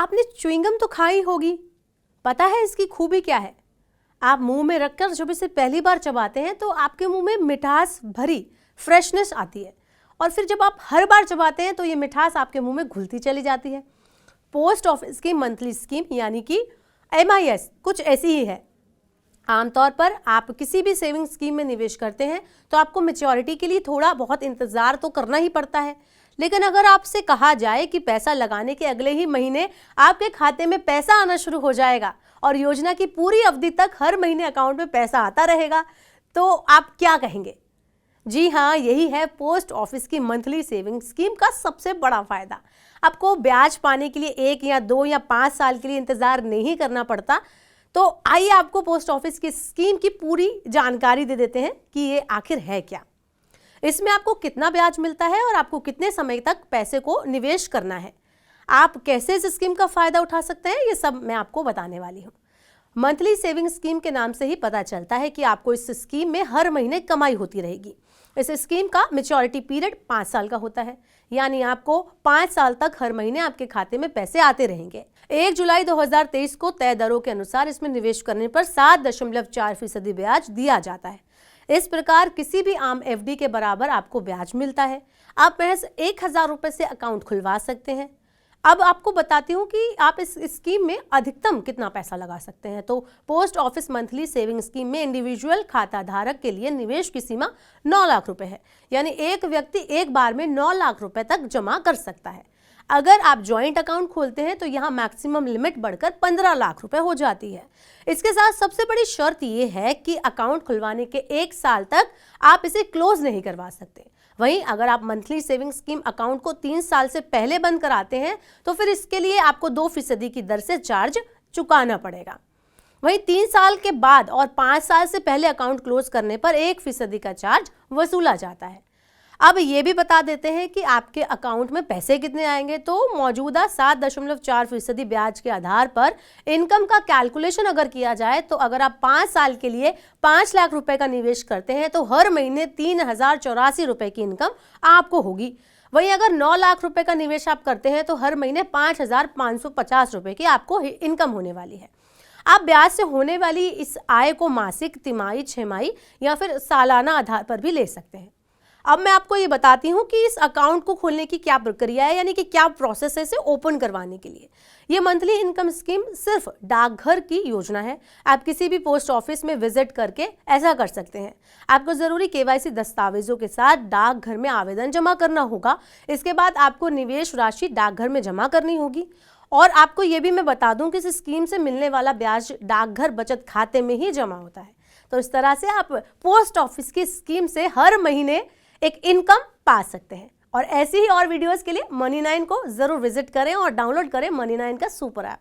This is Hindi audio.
आपने च्युइंगम तो खाई होगी, पता है इसकी खूबी क्या है? आप मुंह में रखकर जब इसे पहली बार चबाते हैं तो आपके मुंह में मिठास भरी फ्रेशनेस आती है, और फिर जब आप हर बार चबाते हैं तो ये मिठास आपके मुंह में घुलती चली जाती है। पोस्ट ऑफिस की मंथली स्कीम यानी कि MIS कुछ ऐसी ही है। आमतौर पर आप किसी भी सेविंग स्कीम में निवेश करते हैं तो आपको मैच्योरिटी के लिए थोड़ा बहुत इंतजार तो करना ही पड़ता है, लेकिन अगर आपसे कहा जाए कि पैसा लगाने के अगले ही महीने आपके खाते में पैसा आना शुरू हो जाएगा और योजना की पूरी अवधि तक हर महीने अकाउंट में पैसा आता रहेगा, तो आप क्या कहेंगे? जी हाँ, यही है पोस्ट ऑफिस की मंथली सेविंग स्कीम का सबसे बड़ा फायदा। आपको ब्याज पाने के लिए 1 या 2 या 5 साल के लिए इंतजार नहीं करना पड़ता। तो आइए आपको पोस्ट ऑफिस की स्कीम की पूरी जानकारी दे देते हैं कि ये आखिर है क्या, इसमें आपको कितना ब्याज मिलता है और आपको कितने समय तक पैसे को निवेश करना है, आप कैसे इस स्कीम का फायदा उठा सकते हैं, ये सब मैं आपको बताने वाली हूँ। मंथली सेविंग स्कीम के नाम से ही पता चलता है कि आपको इस स्कीम में हर महीने कमाई होती रहेगी। इस स्कीम का मैच्योरिटी पीरियड 5 साल का होता है, यानी आपको 5 साल तक हर महीने आपके खाते में पैसे आते रहेंगे। 1 जुलाई 2023 को तय दरों के अनुसार इसमें निवेश करने पर 7.4% ब्याज दिया जाता है। इस प्रकार किसी भी आम FD के बराबर आपको ब्याज मिलता है। आप महज 1000 रुपये से अकाउंट खुलवा सकते हैं। अब आपको बताती हूँ कि आप इस स्कीम में अधिकतम कितना पैसा लगा सकते हैं। तो post office monthly saving scheme में इंडिविजुअल खाता धारक के लिए निवेश की सीमा 9 लाख रुपए है, यानी एक व्यक्ति एक बार में 9 लाख रुपए तक जमा कर सकता है। अगर आप ज्वाइंट अकाउंट खोलते हैं तो यहाँ मैक्सिमम लिमिट बढ़कर 15 लाख रुपए हो जाती है। इसके साथ सबसे बड़ी शर्त ये है कि अकाउंट खुलवाने के 1 साल तक आप इसे क्लोज नहीं करवा सकते। वहीं अगर आप मंथली सेविंग स्कीम अकाउंट को 3 साल से पहले बंद कराते हैं तो फिर इसके लिए आपको 2% की दर से चार्ज चुकाना पड़ेगा। वहीं 3 साल के बाद और 5 साल से पहले अकाउंट क्लोज करने पर 1% का चार्ज वसूला जाता है। अब ये भी बता देते हैं कि आपके अकाउंट में पैसे कितने आएंगे। तो मौजूदा 7.4% ब्याज के आधार पर इनकम का कैलकुलेशन अगर किया जाए तो अगर आप 5 साल के लिए 5 लाख रुपए का निवेश करते हैं तो हर महीने 3084 रुपए की इनकम आपको होगी। वहीं अगर 9 लाख रुपए का निवेश आप करते हैं तो हर महीने 5550 रुपए की आपको इनकम होने वाली है। आप ब्याज से होने वाली इस आय को मासिक, तिमाही, छमाही या फिर सालाना आधार पर भी ले सकते हैं। अब मैं आपको ये बताती हूँ कि इस अकाउंट को खोलने की क्या प्रक्रिया है, यानी कि क्या प्रोसेस है इसे ओपन करवाने के लिए। ये मंथली इनकम स्कीम सिर्फ डाकघर की योजना है। आप किसी भी पोस्ट ऑफिस में विजिट करके ऐसा कर सकते हैं। आपको जरूरी KYC दस्तावेजों के साथ डाकघर में आवेदन जमा करना होगा। इसके बाद आपको निवेश राशि डाकघर में जमा करनी होगी। और आपको ये भी मैं बता दूं कि इस स्कीम से मिलने वाला ब्याज डाकघर बचत खाते में ही जमा होता है। तो इस तरह से आप पोस्ट ऑफिस की स्कीम से हर महीने एक इनकम पा सकते हैं। और ऐसी ही और वीडियोस के लिए Money9 को जरूर विजिट करें और डाउनलोड करें Money9 का सुपर ऐप।